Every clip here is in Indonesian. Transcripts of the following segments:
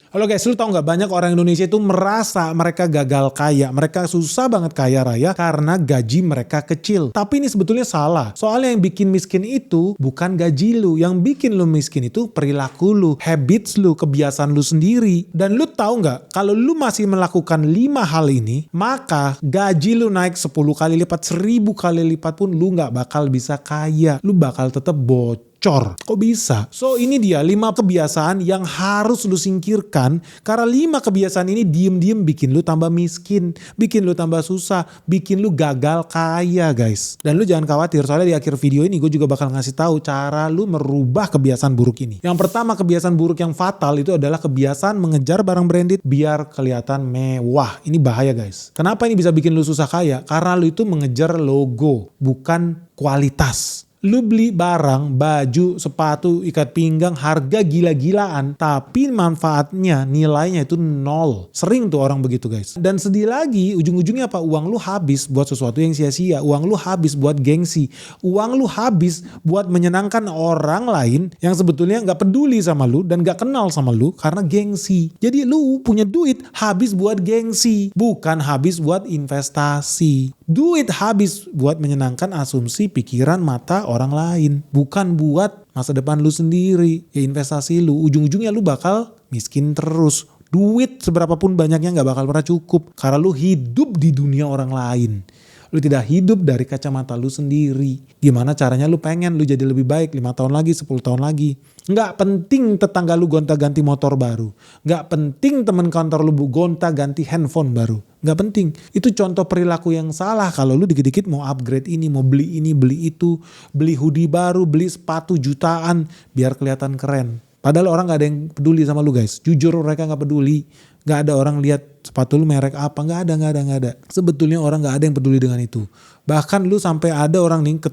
Halo guys, lu tau gak banyak orang Indonesia itu merasa mereka gagal kaya. Mereka susah banget kaya raya karena gaji mereka kecil. Tapi ini sebetulnya salah. Soalnya yang bikin miskin itu bukan gaji lu. Yang bikin lu miskin itu perilaku lu, habits lu, kebiasaan lu sendiri. Dan lu tahu gak, kalau lu masih melakukan 5 hal ini, maka gaji lu naik 10 kali lipat, 1000 kali lipat pun lu gak bakal bisa kaya. Lu bakal tetap bocor. Kok bisa? So ini dia 5 kebiasaan yang harus lu singkirkan. Karena 5 kebiasaan ini diem-diem bikin lu tambah miskin, bikin lu tambah susah, bikin lu gagal kaya guys. Dan lu jangan khawatir, soalnya di akhir video ini gue juga bakal ngasih tahu cara lu merubah kebiasaan buruk ini. Yang pertama, kebiasaan buruk yang fatal itu adalah kebiasaan mengejar barang branded biar kelihatan mewah. Ini bahaya guys. Kenapa ini bisa bikin lu susah kaya? Karena lu itu mengejar logo, bukan kualitas. Lu beli barang, baju, sepatu, ikat pinggang, harga gila-gilaan. Tapi manfaatnya, nilainya itu 0. Sering tuh orang begitu guys. Dan sedih lagi, ujung-ujungnya apa? Uang lu habis buat sesuatu yang sia-sia. Uang lu habis buat gengsi. Uang lu habis buat menyenangkan orang lain yang sebetulnya gak peduli sama lu dan gak kenal sama lu karena gengsi. Jadi lu punya duit habis buat gengsi. Bukan habis buat investasi. Duit habis buat menyenangkan asumsi, pikiran, mata orang lain. Bukan buat masa depan lu sendiri. Ya investasi lu. Ujung-ujungnya lu bakal miskin terus. Duit seberapapun banyaknya gak bakal pernah cukup. Karena lu hidup di dunia orang lain. Lu tidak hidup dari kacamata lu sendiri. Gimana caranya lu pengen lu jadi lebih baik 5 tahun lagi, 10 tahun lagi. Nggak penting tetangga lu gonta-ganti motor baru. Nggak penting temen kantor lu gonta-ganti handphone baru. Nggak penting. Itu contoh perilaku yang salah kalau lu dikit-dikit mau upgrade ini, mau beli ini, beli itu. Beli hoodie baru, beli sepatu jutaan biar kelihatan keren. Padahal orang gak ada yang peduli sama lu guys. Jujur mereka gak peduli. Gak ada orang lihat sepatu lu merek apa. Gak ada. Sebetulnya orang gak ada yang peduli dengan itu. Bahkan lu sampai ada orang nih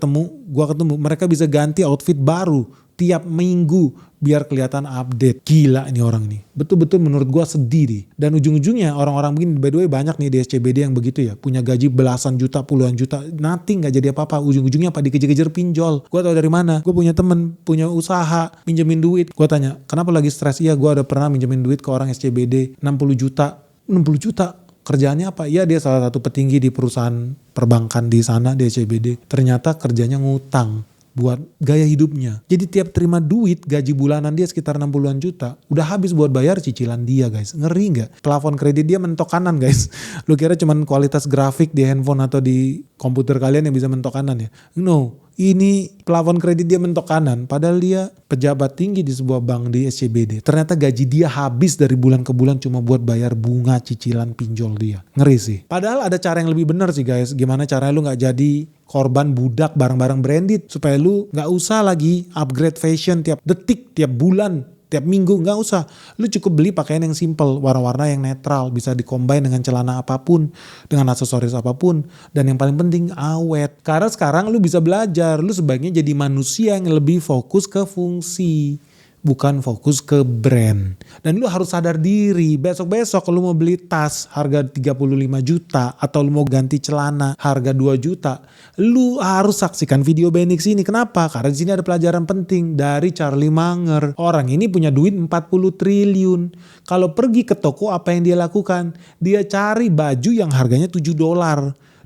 gua ketemu. Mereka bisa ganti outfit baru tiap minggu biar kelihatan update. Gila ini orang nih. Betul-betul menurut gua sedih nih. Dan ujung-ujungnya orang-orang begini, by the way banyak nih di SCBD yang begitu ya. Punya gaji belasan juta, puluhan juta. Nothing, gak jadi apa-apa. Ujung-ujungnya apa? Dikejar-kejar pinjol. Gua tahu dari mana. Gue punya temen, punya usaha, minjemin duit. Gua tanya, kenapa lagi stres? Iya, gua ada pernah minjemin duit ke orang SCBD. 60 juta. Kerjaannya apa? Ya dia salah satu petinggi di perusahaan perbankan di sana di SCBD. Ternyata kerjanya ngutang buat gaya hidupnya. Jadi tiap terima duit gaji bulanan dia sekitar 60-an juta. Udah habis buat bayar cicilan dia guys. Ngeri gak? Plafon kredit dia mentok kanan guys. Lu kira cuman kualitas grafik di handphone atau di komputer kalian yang bisa mentok kanan ya? No. Ini plafon kredit dia mentok kanan. Padahal dia pejabat tinggi di sebuah bank di SCBD. Ternyata gaji dia habis dari bulan ke bulan cuma buat bayar bunga cicilan pinjol dia. Ngeri sih. Padahal ada cara yang lebih benar sih guys. Gimana caranya lu gak jadi korban budak barang-barang branded. Supaya lu gak usah lagi upgrade fashion tiap detik, tiap bulan, tiap minggu. Gak usah. Lu cukup beli pakaian yang simple, warna-warna yang netral, bisa dicombine dengan celana apapun, dengan aksesoris apapun, dan yang paling penting awet. Karena sekarang lu bisa belajar, lu sebaiknya jadi manusia yang lebih fokus ke fungsi, bukan fokus ke brand. Dan lu harus sadar diri, besok-besok lu mau beli tas harga 35 juta atau lu mau ganti celana harga 2 juta, lu harus saksikan video Benix ini. Kenapa? Karena di sini ada pelajaran penting dari Charlie Munger. Orang ini punya duit 40 triliun. Kalau pergi ke toko apa yang dia lakukan? Dia cari baju yang harganya $7.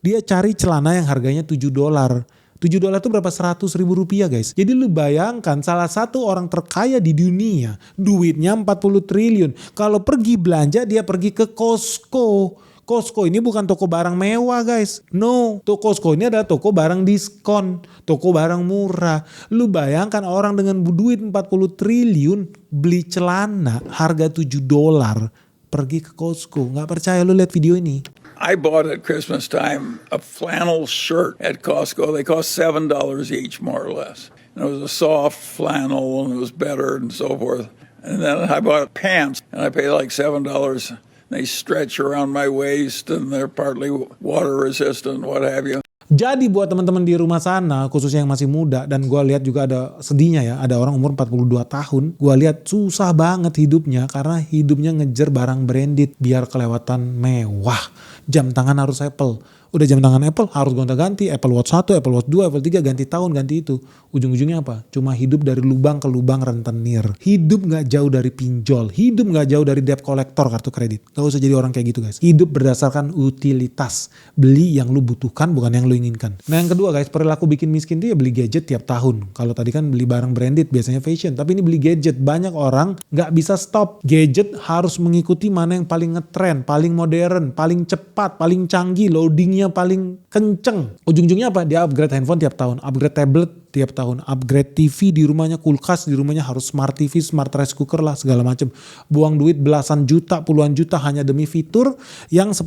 Dia cari celana yang harganya $7. $7 itu berapa? 100 ribu rupiah guys. Jadi lu bayangkan salah satu orang terkaya di dunia duitnya 40 triliun. Kalau pergi belanja dia pergi ke Costco. Costco ini bukan toko barang mewah guys. No, Costco ini adalah toko barang diskon. Toko barang murah. Lu bayangkan orang dengan duit 40 triliun beli celana harga $7 pergi ke Costco. Gak percaya lu lihat video ini. I bought at Christmas time a flannel shirt at Costco. They cost $7 each, more or less. And it was a soft flannel and it was better and so forth. And then I bought pants and I paid like $7. They stretch around my waist and they're partly water resistant, what have you. Jadi buat teman-teman di rumah sana, khususnya yang masih muda, dan gue lihat juga ada sedihnya ya, ada orang umur 42 tahun, gue lihat susah banget hidupnya karena hidupnya ngejar barang branded biar kelewatan mewah. Jam tangan harus Apple, Udah jam tangan Apple harus gonta-ganti, Apple Watch 1, Apple Watch 2, Apple 3, ganti tahun, ganti itu. Ujung-ujungnya apa? Cuma hidup dari lubang ke lubang rentenir. Hidup gak jauh dari pinjol, hidup gak jauh dari debt collector kartu kredit. Gak usah jadi orang kayak gitu guys. Hidup berdasarkan utilitas. Beli yang lu butuhkan bukan yang lu inginkan. Nah yang kedua guys, perilaku bikin miskin itu ya beli gadget tiap tahun. Kalau tadi kan beli barang branded biasanya fashion, tapi ini beli gadget. Banyak orang gak bisa stop. Gadget harus mengikuti mana yang paling ngetren, paling modern, paling cepat, paling canggih, loadingnya paling kenceng. Ujung-ujungnya apa? Dia upgrade handphone tiap tahun, upgrade tablet tiap tahun, upgrade TV di rumahnya, kulkas di rumahnya harus smart TV, smart rice cooker lah segala macam. Buang duit belasan juta, puluhan juta hanya demi fitur yang 10%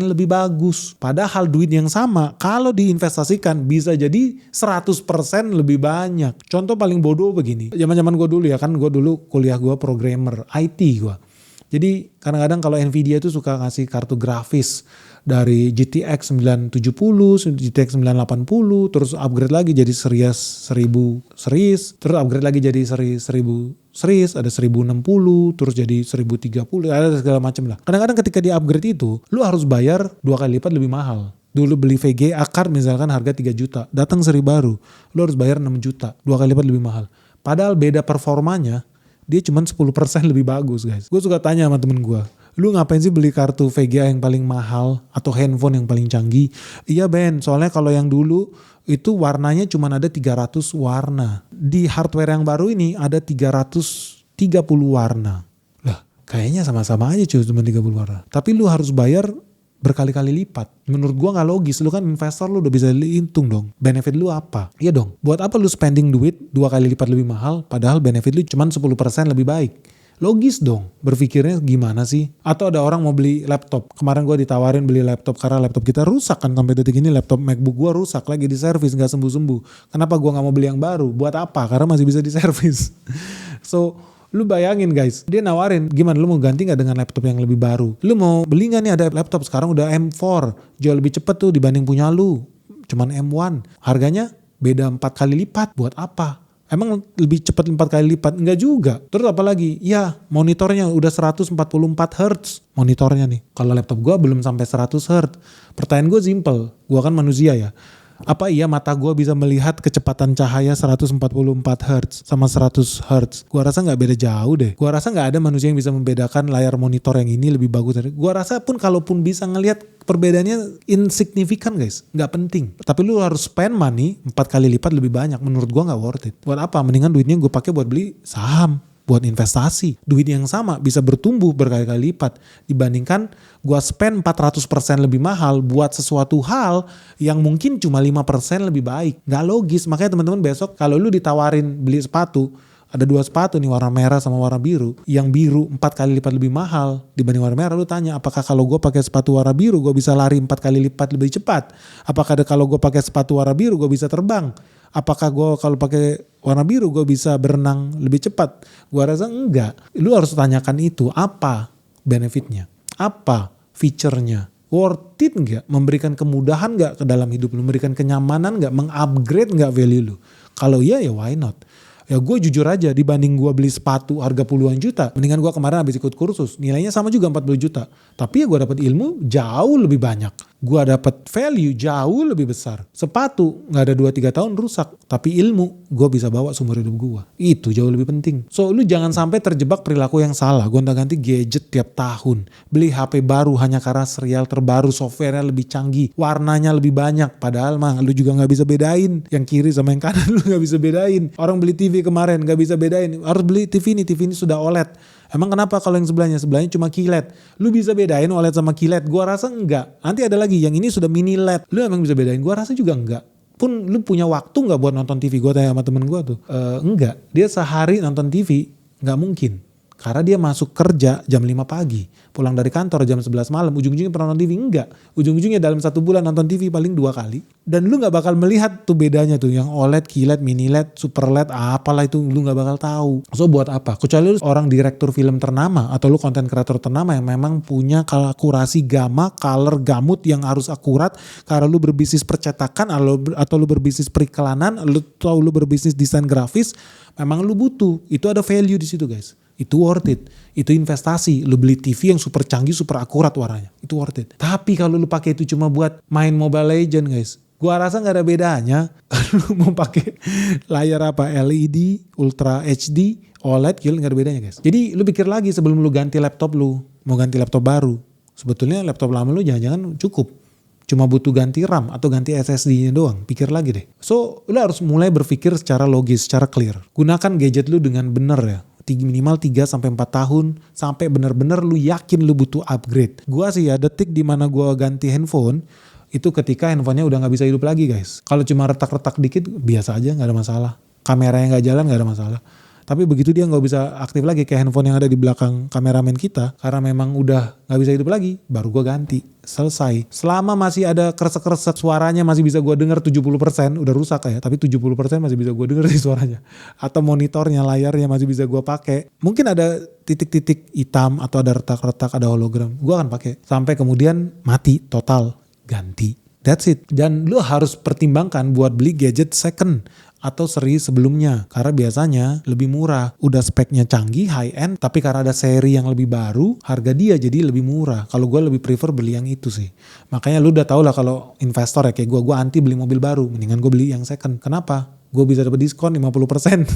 lebih bagus. Padahal duit yang sama kalau diinvestasikan bisa jadi 100% lebih banyak. Contoh paling bodoh begini. Zaman-zaman gue dulu ya kan, gue dulu kuliah gue programmer, IT gue. Jadi kadang-kadang kalau Nvidia itu suka ngasih kartu grafis dari GTX 970, GTX 980, terus upgrade lagi jadi series 1000 series, terus upgrade lagi jadi seri 1000 series, ada 1060, terus jadi 1030, ada segala macam lah. Kadang-kadang ketika di upgrade itu, lu harus bayar 2 kali lipat lebih mahal. Dulu beli VGA card misalkan harga 3 juta, datang seri baru, lu harus bayar 6 juta, 2 kali lipat lebih mahal. Padahal beda performanya, dia cuma 10% lebih bagus guys. Gue suka tanya sama temen gue, lu ngapain sih beli kartu VGA yang paling mahal atau handphone yang paling canggih? Iya Ben, soalnya kalau yang dulu itu warnanya cuma ada 300 warna. Di hardware yang baru ini ada 330 warna. Lah kayaknya sama-sama aja cuy, cuma 30 warna. Tapi lu harus bayar berkali-kali lipat. Menurut gua gak logis. Lu kan investor, lu udah bisa hitung dong. Benefit lu apa? Iya dong. Buat apa lu spending duit 2 kali lipat lebih mahal padahal benefit lu cuma 10% lebih baik? Logis dong. Berpikirnya gimana sih? Atau ada orang mau beli laptop. Kemarin gua ditawarin beli laptop karena laptop kita rusak kan. Sampai detik ini laptop MacBook gua rusak lagi di servis, gak sembuh-sembuh. Kenapa gua gak mau beli yang baru? Buat apa? Karena masih bisa di servis. So lu bayangin guys, dia nawarin gimana lu mau ganti gak dengan laptop yang lebih baru? Lu mau beli gak nih ada laptop sekarang udah M4, jauh lebih cepet tuh dibanding punya lu. Cuman M1, harganya beda 4 kali lipat, buat apa? Emang lebih cepat 4 kali lipat? Enggak juga. Terus apa lagi? Ya monitornya udah 144 Hz monitornya nih. Kalau laptop gua belum sampai 100 Hz. Pertanyaan gue simple, gua kan manusia ya. Apa iya mata gue bisa melihat kecepatan cahaya 144 Hz sama 100 Hz? Gua rasa gak beda jauh deh. Gua rasa gak ada manusia yang bisa membedakan layar monitor yang ini lebih bagus dari. Gua rasa pun kalaupun bisa ngelihat perbedaannya insignifikan guys. Gak penting. Tapi lu harus spend money 4 kali lipat lebih banyak. Menurut gua gak worth it. Buat apa? Mendingan duitnya gue pakai buat beli saham. Buat investasi. Duit yang sama bisa bertumbuh berkali-kali lipat. Dibandingkan gue spend 400% lebih mahal buat sesuatu hal yang mungkin cuma 5% lebih baik. Gak logis. Makanya teman-teman besok kalau lu ditawarin beli sepatu, ada 2 sepatu nih warna merah sama warna biru. Yang biru 4 kali lipat lebih mahal dibanding warna merah. Lu tanya apakah kalau gue pakai sepatu warna biru gue bisa lari 4 kali lipat lebih cepat? Apakah kalau gue pakai sepatu warna biru gue bisa terbang? Apakah gue kalau pakai warna biru gue bisa berenang lebih cepat? Gue rasa enggak. Lu harus tanyakan itu, apa benefitnya? Apa feature-nya? Worth it enggak? Memberikan kemudahan enggak ke dalam hidup lu? Memberikan kenyamanan enggak? Mengupgrade enggak value lu? Kalau iya ya why not? Ya gue jujur aja dibanding gue beli sepatu harga puluhan juta. Mendingan gue kemarin habis ikut kursus. Nilainya sama juga 40 juta. Tapi ya gue dapat ilmu jauh lebih banyak. Gue dapat value jauh lebih besar. Sepatu gak ada 2-3 tahun rusak. Tapi ilmu gue bisa bawa seumur hidup gue. Itu jauh lebih penting. So lu jangan sampai terjebak perilaku yang salah. Gonta-ganti gadget tiap tahun. Beli HP baru hanya karena serial terbaru. Softwarenya lebih canggih. Warnanya lebih banyak. Padahal mah lu juga gak bisa bedain. Yang kiri sama yang kanan lu gak bisa bedain. Orang beli TV kemarin gak bisa bedain. Harus beli TV ini sudah OLED. Emang kenapa kalau yang sebelahnya cuma QLED? Lu bisa bedain OLED sama QLED? Gua rasa enggak. Nanti ada lagi yang ini sudah mini LED. Lu emang bisa bedain? Gua rasa juga enggak. Pun lu punya waktu enggak buat nonton TV? Gua tanya sama temen gua tuh. Enggak. Dia sehari nonton TV enggak mungkin. Karena dia masuk kerja jam 5 pagi. Pulang dari kantor jam 11 malam. Ujung-ujungnya pernah nonton TV? Enggak. Ujung-ujungnya dalam 1 bulan nonton TV paling 2 kali. Dan lu gak bakal melihat tuh bedanya tuh. Yang OLED, QLED, mini LED, super LED, apalah itu lu gak bakal tahu. So buat apa? Kecuali lu orang direktur film ternama. Atau lu konten kreator ternama yang memang punya akurasi gamma, color, gamut yang harus akurat. Karena lu berbisnis percetakan atau lu berbisnis periklanan. Atau lu berbisnis desain grafis. Memang lu butuh. Itu ada value di situ guys. itu worth it. Itu investasi. Lu beli TV yang super canggih, super akurat warnanya. Itu worth it. Tapi kalau lu pakai itu cuma buat main Mobile Legend guys, gua rasa gak ada bedanya. Lu mau pakai layar apa, LED, Ultra HD, OLED, gak ada bedanya guys. Jadi lu pikir lagi sebelum lu ganti laptop lu, mau ganti laptop baru. Sebetulnya laptop lama lu jangan-jangan cukup. Cuma butuh ganti RAM atau ganti SSD-nya doang. Pikir lagi deh. So, lu harus mulai berpikir secara logis, secara clear. Gunakan gadget lu dengan benar ya. Minimal 3-4 tahun sampai benar-benar lu yakin lu butuh upgrade. Gua sih ya detik dimana gua ganti handphone itu ketika handphonenya udah gak bisa hidup lagi guys. Kalau cuma retak-retak dikit biasa aja, gak ada masalah. Kameranya gak jalan gak ada masalah. Tapi begitu dia gak bisa aktif lagi kayak handphone yang ada di belakang kameramen kita, karena memang udah gak bisa hidup lagi, baru gue ganti. Selesai. Selama masih ada kresek-kresek suaranya masih bisa gue denger 70%, udah rusak ya, tapi 70% masih bisa gue denger sih suaranya. Atau monitornya, layarnya masih bisa gue pakai. Mungkin ada titik-titik hitam atau ada retak-retak, ada hologram. Gue akan pakai. Sampai kemudian mati, total, ganti. That's it. Dan lu harus pertimbangkan buat beli gadget second atau seri sebelumnya. Karena biasanya lebih murah. Udah speknya canggih, high end, tapi karena ada seri yang lebih baru, harga dia jadi lebih murah. Kalau gue lebih prefer beli yang itu sih. Makanya lu udah tau lah kalau investor ya kayak gue anti beli mobil baru. Mendingan gue beli yang second. Kenapa? Gue bisa dapat diskon 50%.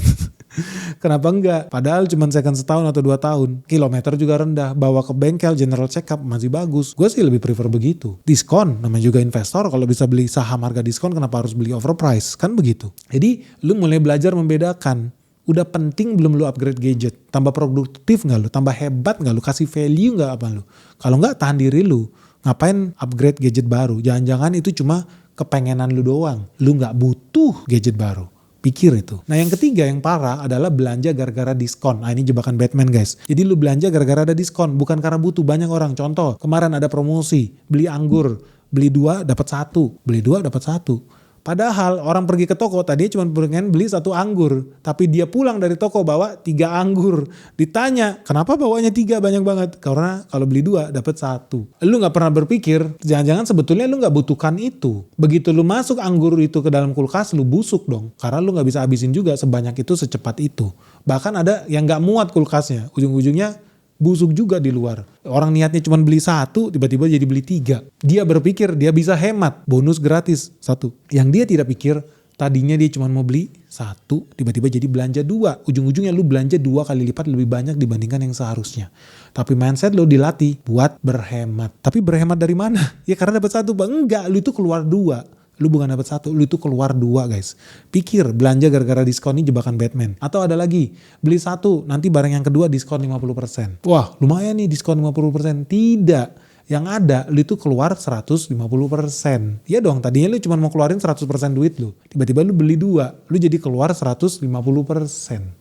Kenapa enggak? Padahal cuma second setahun atau 2 tahun. Kilometer juga rendah. Bawa ke bengkel, general check up masih bagus. Gue sih lebih prefer begitu. Diskon, namanya juga investor. Kalau bisa beli saham harga diskon, kenapa harus beli overprice? Kan begitu. Jadi lu mulai belajar membedakan. Udah penting belum lu upgrade gadget? Tambah produktif gak lu? Tambah hebat gak lu? Kasih value gak apa lu? Kalau enggak, tahan diri lu. Ngapain upgrade gadget baru? Jangan-jangan itu cuma kepengenan lu doang. Lu gak butuh gadget baru. Pikir itu. Nah yang ketiga yang parah adalah belanja gara-gara diskon. Nah ini jebakan Batman guys. Jadi lu belanja gara-gara ada diskon. Bukan karena butuh. Banyak orang. Contoh kemarin ada promosi. Beli anggur. Beli 2 dapat 1. Beli 2 dapat 1. Padahal orang pergi ke toko tadinya cuma pengen beli 1 anggur. Tapi dia pulang dari toko bawa 3 anggur. Ditanya kenapa bawanya 3 banyak banget. Karena kalau beli 2 dapat 1. Lu gak pernah berpikir jangan-jangan sebetulnya lu gak butuhkan itu. Begitu lu masuk anggur itu ke dalam kulkas lu busuk dong. Karena lu gak bisa habisin juga sebanyak itu secepat itu. Bahkan ada yang gak muat kulkasnya. Ujung-ujungnya busuk juga di luar. Orang niatnya cuma beli 1, tiba-tiba jadi beli 3. Dia berpikir dia bisa hemat, bonus gratis 1. Yang dia tidak pikir, tadinya dia cuma mau beli 1, tiba-tiba jadi belanja 2. Ujung-ujungnya lu belanja 2 kali lipat lebih banyak dibandingkan yang seharusnya. Tapi mindset lu dilatih buat berhemat. Tapi berhemat dari mana? Ya karena dapat 1, Bang. Enggak, lu itu keluar 2. Lu bukan dapat 1, lu itu keluar 2 guys. Pikir belanja gara-gara diskon ini jebakan Batman. Atau ada lagi, beli 1 nanti barang yang kedua diskon 50%. Wah lumayan nih diskon 50%. Tidak. Yang ada lu itu keluar 150%. Ya dong tadinya lu cuma mau keluarin 100% duit lu. Tiba-tiba lu beli 2. Lu jadi keluar 150%.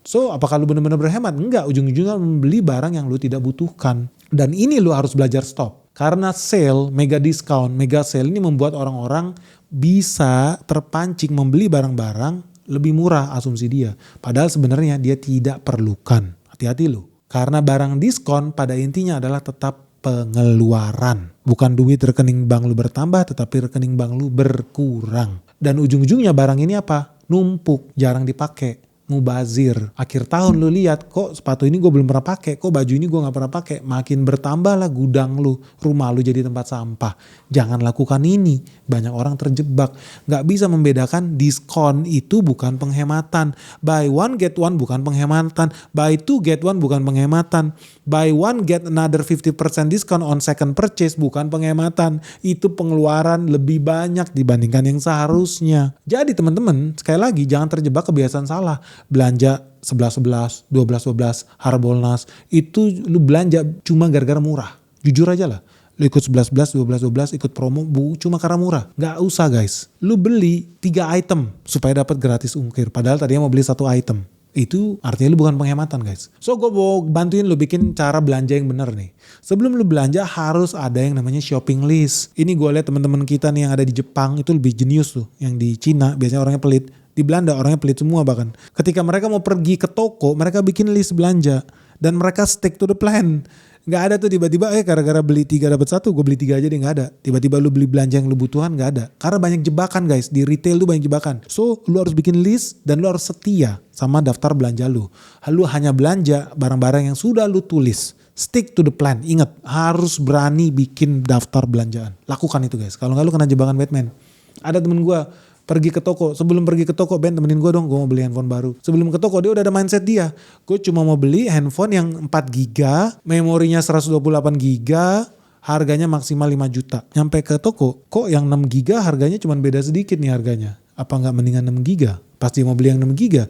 So apakah lu benar-benar berhemat? Enggak, ujung-ujungnya membeli barang yang lu tidak butuhkan. Dan ini lu harus belajar stop. Karena sale, mega discount, mega sale ini membuat orang-orang bisa terpancing membeli barang-barang lebih murah asumsi dia. Padahal sebenarnya dia tidak perlukan. Hati-hati lu. Karena barang diskon pada intinya adalah tetap pengeluaran. Bukan duit rekening bank lu bertambah tetapi rekening bank lu berkurang. Dan ujung-ujungnya barang ini apa? Numpuk, jarang dipakai. Mubazir. Akhir tahun lu lihat kok sepatu ini gue belum pernah pakai, kok baju ini gue gak pernah pakai. Makin bertambah lah gudang lu, rumah lu jadi tempat sampah. Jangan lakukan ini. Banyak orang terjebak. Gak bisa membedakan diskon itu bukan penghematan. Buy one get one bukan penghematan. Buy two get one bukan penghematan. Buy one get another 50% discount on second purchase bukan penghematan. Itu pengeluaran lebih banyak dibandingkan yang seharusnya. Jadi teman-teman sekali lagi jangan terjebak kebiasaan salah. Belanja 11-11, 12-12, Harbolnas. Itu lu belanja cuma gara-gara murah. Jujur aja lah. Lu ikut 11-11, 12-12, ikut promo cuma karena murah. Gak usah guys. Lu beli 3 item supaya dapat gratis ungkir. Padahal tadinya mau beli 1 item. Itu artinya lu bukan penghematan guys. So gue mau bantuin lu bikin cara belanja yang bener nih. Sebelum lu belanja harus ada yang namanya shopping list. Ini gue lihat teman-teman kita nih yang ada di Jepang itu lebih jenius tuh. Yang di Cina biasanya orangnya pelit. Di Belanda orangnya pelit semua bahkan. Ketika mereka mau pergi ke toko mereka bikin list belanja. Dan mereka stick to the plan. Nggak ada tuh tiba-tiba gara-gara beli 3 dapat 1 gue beli 3 aja deh, nggak ada. Tiba-tiba lu beli belanja yang lu butuhan, nggak ada. Karena banyak jebakan guys, di retail tuh banyak jebakan. So lu harus bikin list dan lu harus setia sama daftar belanja lu. Lu hanya belanja barang-barang yang sudah lu tulis. Stick to the plan. Ingat, harus berani bikin daftar belanjaan. Lakukan itu guys. Kalau nggak lu kena jebakan Batman. Ada temen gue pergi ke toko, sebelum pergi ke toko, Ben temenin gue dong, gue mau beli handphone baru. Sebelum ke toko dia udah ada mindset dia, gue cuma mau beli handphone yang 4 giga, memorinya 128 giga, harganya maksimal 5 juta. Nyampe ke toko, kok yang 6 giga harganya cuma beda sedikit nih harganya. Apa nggak mendingan 6 giga? Pas dia mau beli yang 6 giga,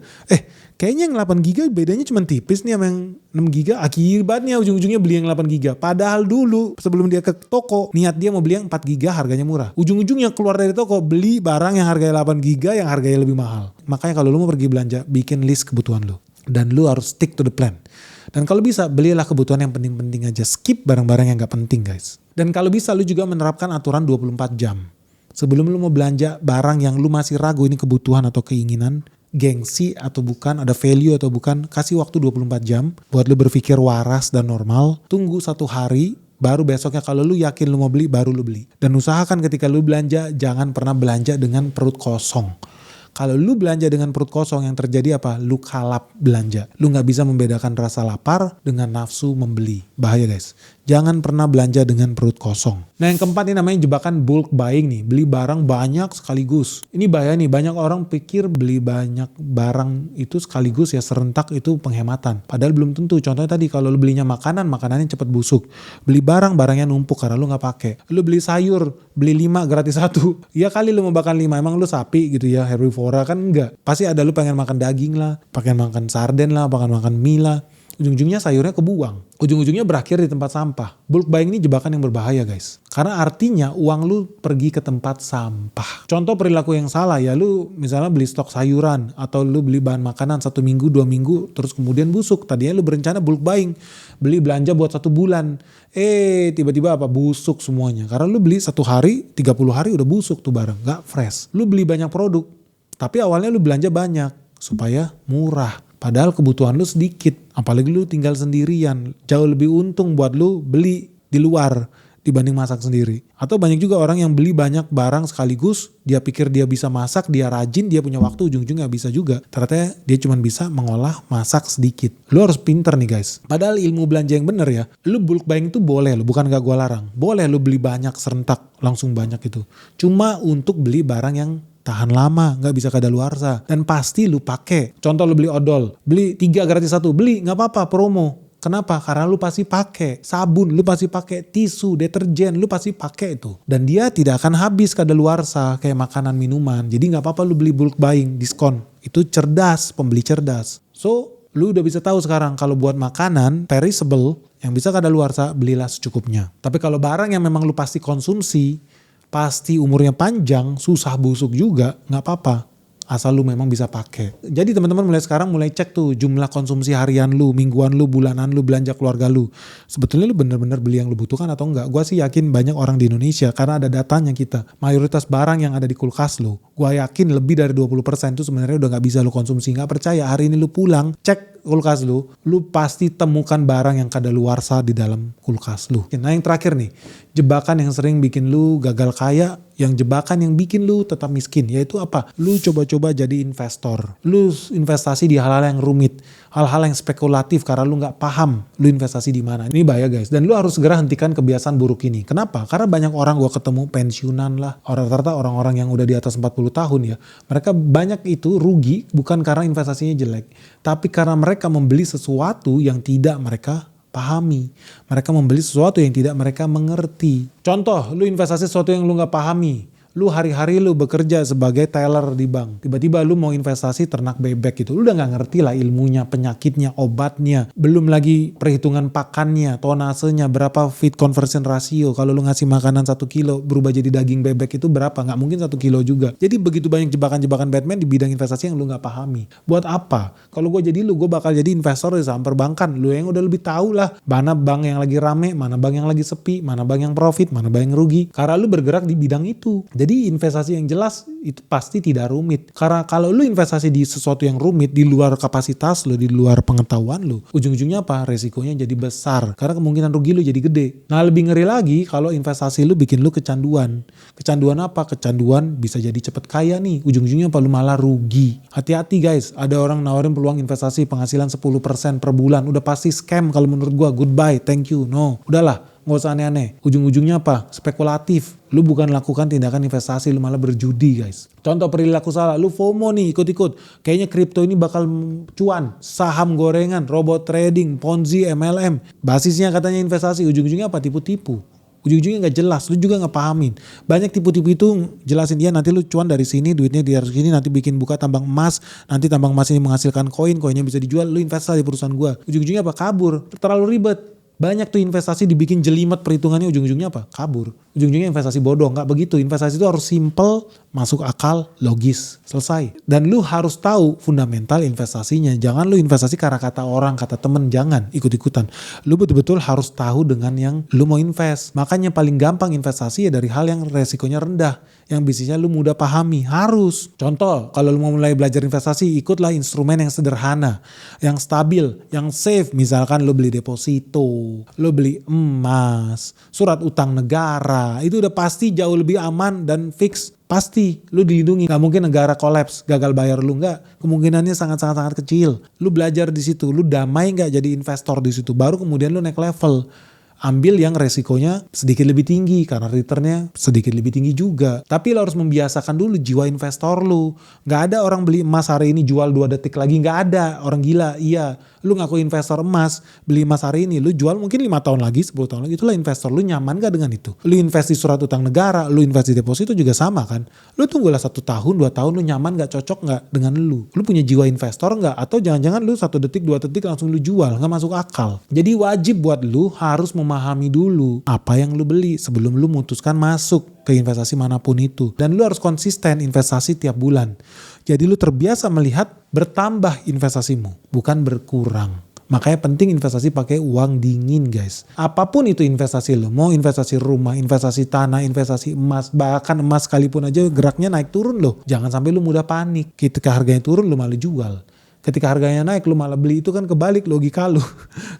kayaknya yang 8 giga bedanya cuma tipis nih sama yang 6 giga. Akibatnya ujung-ujungnya beli yang 8 giga. Padahal dulu sebelum dia ke toko, niat dia mau beli yang 4 giga harganya murah. Ujung-ujungnya keluar dari toko beli barang yang harganya 8 giga yang harganya lebih mahal. Makanya kalau lu mau pergi belanja, bikin list kebutuhan lu. Dan lu harus stick to the plan. Dan kalau bisa belilah kebutuhan yang penting-penting aja. Skip barang-barang yang gak penting guys. Dan kalau bisa lu juga menerapkan aturan 24 jam. Sebelum lu mau belanja barang yang lu masih ragu ini kebutuhan atau keinginan, gengsi atau bukan, ada value atau bukan, kasih waktu 24 jam buat lu berpikir waras dan normal. Tunggu 1 hari, baru besoknya kalau lu yakin lu mau beli, baru lu beli. Dan usahakan ketika lu belanja, jangan pernah belanja dengan perut kosong. Kalau lu belanja dengan perut kosong, yang terjadi apa? Lu kalap belanja. Lu gak bisa membedakan rasa lapar dengan nafsu membeli. Bahaya guys. Jangan pernah belanja dengan perut kosong. Nah yang keempat ini namanya jebakan bulk buying nih. Beli barang banyak sekaligus. Ini bahaya nih. Banyak orang pikir beli banyak barang itu sekaligus ya serentak itu penghematan. Padahal belum tentu. Contohnya tadi kalau lu belinya makanan, makanannya cepet busuk. Beli barang, barangnya numpuk karena lu gak pakai. Lu beli sayur, beli 5 gratis 1. Ya kali lu mau makan 5. Emang lu sapi gitu ya, herbivora kan enggak. Pasti ada lu pengen makan daging lah, pengen makan sarden lah, pengen makan mie lah. Ujung-ujungnya sayurnya kebuang. Ujung-ujungnya berakhir di tempat sampah. Bulk buying ini jebakan yang berbahaya guys. Karena artinya uang lu pergi ke tempat sampah. Contoh perilaku yang salah ya, lu misalnya beli stok sayuran atau lu beli bahan makanan 1 minggu, 2 minggu terus kemudian busuk. Tadinya lu berencana bulk buying, beli belanja buat 1 bulan. Tiba-tiba apa? Busuk semuanya. Karena lu beli 1 hari, 30 hari udah busuk tuh barang. Gak fresh. Lu beli banyak produk, tapi awalnya lu belanja banyak supaya murah. Padahal kebutuhan lu sedikit, apalagi lu tinggal sendirian. Jauh lebih untung buat lu beli di luar dibanding masak sendiri. Atau banyak juga orang yang beli banyak barang sekaligus, dia pikir dia bisa masak, dia rajin, dia punya waktu, ujung-ujungnya gak bisa juga. Ternyata dia cuma bisa mengolah masak sedikit. Lu harus pinter nih guys. Padahal ilmu belanja yang bener ya, lu bulk buying tuh boleh lu, bukan gak gua larang. Boleh lu beli banyak serentak, langsung banyak itu. Cuma untuk beli barang yang tahan lama, gak bisa kadaluarsa. Dan pasti lu pakai. Contoh lu beli odol, beli 3 gratis 1, beli gak apa-apa promo. Kenapa? Karena lu pasti pakai. Sabun lu pasti pakai, tisu, deterjen lu pasti pakai itu. Dan dia tidak akan habis kadaluarsa kayak makanan minuman. Jadi gak apa-apa lu beli bulk buying, diskon. Itu cerdas, pembeli cerdas. So lu udah bisa tahu sekarang kalau buat makanan perishable yang bisa kadaluarsa, belilah secukupnya. Tapi kalau barang yang memang lu pasti konsumsi, pasti umurnya panjang, susah busuk juga, gak apa-apa. Asal lu memang bisa pakai. Jadi teman-teman mulai sekarang mulai cek tuh jumlah konsumsi harian lu, mingguan lu, bulanan lu, belanja keluarga lu. Sebetulnya lu bener-bener beli yang lu butuhkan atau enggak? Gua sih yakin banyak orang di Indonesia karena ada datanya kita. Mayoritas barang yang ada di kulkas lu, gua yakin lebih dari 20% tuh sebenarnya udah gak bisa lu konsumsi. Gak percaya, hari ini lu pulang, cek kulkas lu pasti temukan barang yang kadaluarsa di dalam kulkas lu. Nah yang terakhir nih, jebakan yang sering bikin lu gagal kaya, yang jebakan yang bikin lu tetap miskin, yaitu apa? Lu coba-coba jadi investor. Lu investasi di hal-hal yang rumit, hal-hal yang spekulatif karena lu gak paham lu investasi di mana. Ini bahaya guys. Dan lu harus segera hentikan kebiasaan buruk ini. Kenapa? Karena banyak orang gua ketemu pensiunan lah, rata-rata orang-orang yang udah di atas 40 tahun ya. Mereka banyak itu rugi bukan karena investasinya jelek, tapi karena mereka membeli sesuatu yang tidak mereka pahami. Mereka membeli sesuatu yang tidak mereka mengerti. Contoh, lu investasi sesuatu yang lu gak pahami. Lu hari-hari lu bekerja sebagai teller di bank. Tiba-tiba lu mau investasi ternak bebek gitu. Lu udah gak ngerti lah ilmunya, penyakitnya, obatnya. Belum lagi perhitungan pakannya, tonasenya, berapa feed conversion ratio. Kalau lu ngasih makanan 1 kilo berubah jadi daging bebek itu berapa? Gak mungkin 1 kilo juga. Jadi begitu banyak jebakan-jebakan Batman di bidang investasi yang lu gak pahami. Buat apa? Kalau gue jadi lu, gue bakal jadi investor di saham perbankan. Lu yang udah lebih tahu lah mana bank yang lagi rame, mana bank yang lagi sepi, mana bank yang profit, mana bank yang rugi. Karena lu bergerak di bidang itu. Jadi investasi yang jelas itu pasti tidak rumit. Karena kalau lu investasi di sesuatu yang rumit, di luar kapasitas lu, di luar pengetahuan lu, ujung-ujungnya apa? Resikonya jadi besar. Karena kemungkinan rugi lu jadi gede. Nah lebih ngeri lagi kalau investasi lu bikin lu kecanduan. Kecanduan apa? Kecanduan bisa jadi cepet kaya nih. Ujung-ujungnya apa? Lu malah rugi. Hati-hati guys, ada orang nawarin peluang investasi penghasilan 10% per bulan. Udah pasti scam kalau menurut gua. Goodbye, thank you, no. Udahlah. Nggak usah aneh-aneh. Ujung-ujungnya apa? Spekulatif. Lu bukan lakukan tindakan investasi, lu malah berjudi guys. Contoh perilaku salah, lu FOMO nih ikut-ikut. Kayaknya kripto ini bakal cuan. Saham gorengan, robot trading, Ponzi, MLM. Basisnya katanya investasi, ujung-ujungnya apa? Tipu-tipu. Ujung-ujungnya gak jelas, lu juga gak pahamin. Banyak tipu-tipu itu jelasin dia nanti lu cuan dari sini, duitnya dari sini, nanti bikin buka tambang emas, nanti tambang emas ini menghasilkan koin, koinnya bisa dijual, lu investasi di perusahaan gua. Ujung-ujungnya apa? Kabur. Terlalu ribet. Banyak tuh investasi dibikin jelimet perhitungannya, ujung-ujungnya apa? Kabur. Ujung-ujungnya investasi bodoh. Nggak begitu. Investasi itu harus simple, masuk akal, logis, selesai. Dan lu harus tahu fundamental investasinya. Jangan lu investasi karena kata orang, kata temen. Jangan ikut-ikutan. Lu betul-betul harus tahu dengan yang lu mau invest. Makanya paling gampang investasi ya dari hal yang resikonya rendah. Yang bisnisnya lu mudah pahami. Harus. Contoh, kalau lu mau mulai belajar investasi, ikutlah instrumen yang sederhana, yang stabil, yang safe. Misalkan lu beli deposito, lu beli emas, surat utang negara. Itu udah pasti jauh lebih aman dan fix. Pasti lu dilindungi. Gak mungkin negara kolaps, gagal bayar lu, nggak. Kemungkinannya sangat-sangat kecil. Lu belajar di situ, lu damai nggak jadi investor di situ. Baru kemudian lu naik level. Ambil yang resikonya sedikit lebih tinggi karena returnnya sedikit lebih tinggi juga. Tapi lo harus membiasakan dulu jiwa investor lu. Gak ada orang beli emas hari ini jual 2 detik lagi. Gak ada. Orang gila. Iya. Lu ngaku investor emas, beli emas hari ini, lu jual mungkin 5 tahun lagi, 10 tahun lagi. Itulah investor. Lu nyaman gak dengan itu? Lu invest di surat utang negara, lu invest di deposito juga sama kan? Lu tunggulah 1 tahun, 2 tahun, lu nyaman gak, cocok gak dengan lu? Lu punya jiwa investor gak? Atau jangan-jangan lu 1 detik, 2 detik langsung lu jual, gak masuk akal. Jadi wajib buat lu harus memahami dulu apa yang lu beli sebelum lu memutuskan masuk ke investasi manapun itu. Dan lu harus konsisten investasi tiap bulan. Jadi lu terbiasa melihat bertambah investasimu, bukan berkurang. Makanya penting investasi pakai uang dingin guys. Apapun itu investasi lu, mau investasi rumah, investasi tanah, investasi emas, bahkan emas sekalipun aja geraknya naik turun loh. Jangan sampai lu mudah panik. Ketika harganya turun lu malah jual. Ketika harganya naik lu malah beli, itu kan kebalik logika lu.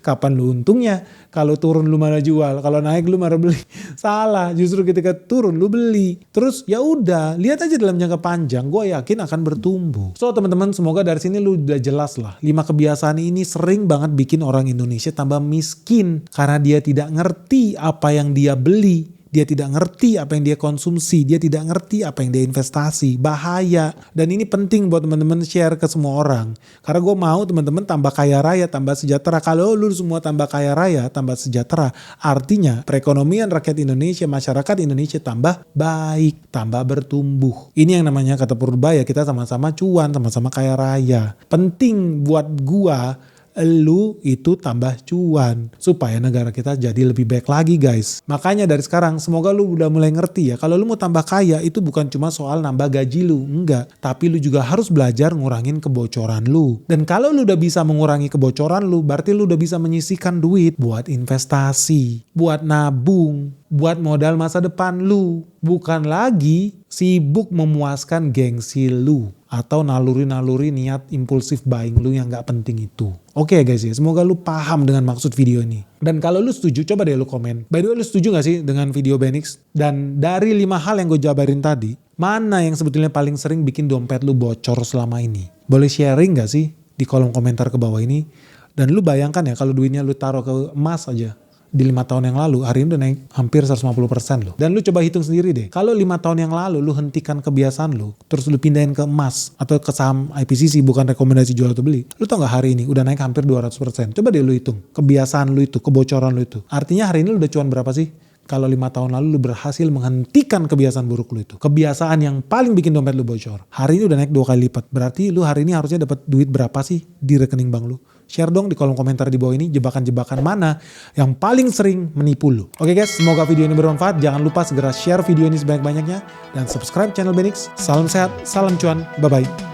Kapan lu untungnya? Kalau turun lu malah jual, kalau naik lu malah beli. Salah, justru ketika turun lu beli. Terus ya udah, lihat aja dalam jangka panjang, gue yakin akan bertumbuh. So teman-teman, semoga dari sini lu udah jelas lah. 5 kebiasaan ini sering banget bikin orang Indonesia tambah miskin karena dia tidak ngerti apa yang dia beli. Dia tidak ngerti apa yang dia konsumsi. Dia tidak ngerti apa yang dia investasi. Bahaya. Dan ini penting buat teman-teman share ke semua orang. Karena gue mau teman-teman tambah kaya raya, tambah sejahtera. Kalau lu semua tambah kaya raya, tambah sejahtera. Artinya perekonomian rakyat Indonesia, masyarakat Indonesia tambah baik, tambah bertumbuh. Ini yang namanya kata Purbaya, kita sama-sama cuan, sama-sama kaya raya. Penting buat gua, lu itu tambah cuan supaya negara kita jadi lebih baik lagi guys. Makanya dari sekarang semoga lu udah mulai ngerti ya, kalau lu mau tambah kaya itu bukan cuma soal nambah gaji lu, enggak, tapi lu juga harus belajar ngurangin kebocoran lu. Dan kalau lu udah bisa mengurangi kebocoran lu, berarti lu udah bisa menyisihkan duit buat investasi, buat nabung, buat modal masa depan lu. Bukan lagi sibuk memuaskan gengsi lu atau naluri-naluri niat impulsif buying lu yang gak penting itu. Oke guys ya, semoga lu paham dengan maksud video ini. Dan kalau lu setuju, coba deh lu komen. By the way, lu setuju gak sih dengan video Benix? Dan dari 5 hal yang gue jabarin tadi, mana yang sebetulnya paling sering bikin dompet lu bocor selama ini? Boleh sharing gak sih di kolom komentar ke bawah ini? Dan lu bayangkan ya, kalau duitnya lu taruh ke emas aja, di 5 tahun yang lalu, hari ini udah naik hampir 150% loh. Dan lu coba hitung sendiri deh. Kalau 5 tahun yang lalu lu hentikan kebiasaan lu, terus lu pindahin ke emas atau ke saham IPCC, bukan rekomendasi jual atau beli. Lu tau gak hari ini udah naik hampir 200%. Coba deh lu hitung kebiasaan lu itu, kebocoran lu itu. Artinya hari ini lu udah cuan berapa sih? Kalau 5 tahun lalu lu berhasil menghentikan kebiasaan buruk lu itu. Kebiasaan yang paling bikin dompet lu bocor. Hari ini udah naik 2 kali lipat. Berarti lu hari ini harusnya dapat duit berapa sih di rekening bank lu? Share dong di kolom komentar di bawah ini jebakan-jebakan mana yang paling sering menipu lu. Oke guys, semoga video ini bermanfaat. Jangan lupa segera share video ini sebanyak-banyaknya. Dan subscribe channel Benix. Salam sehat, salam cuan, bye-bye.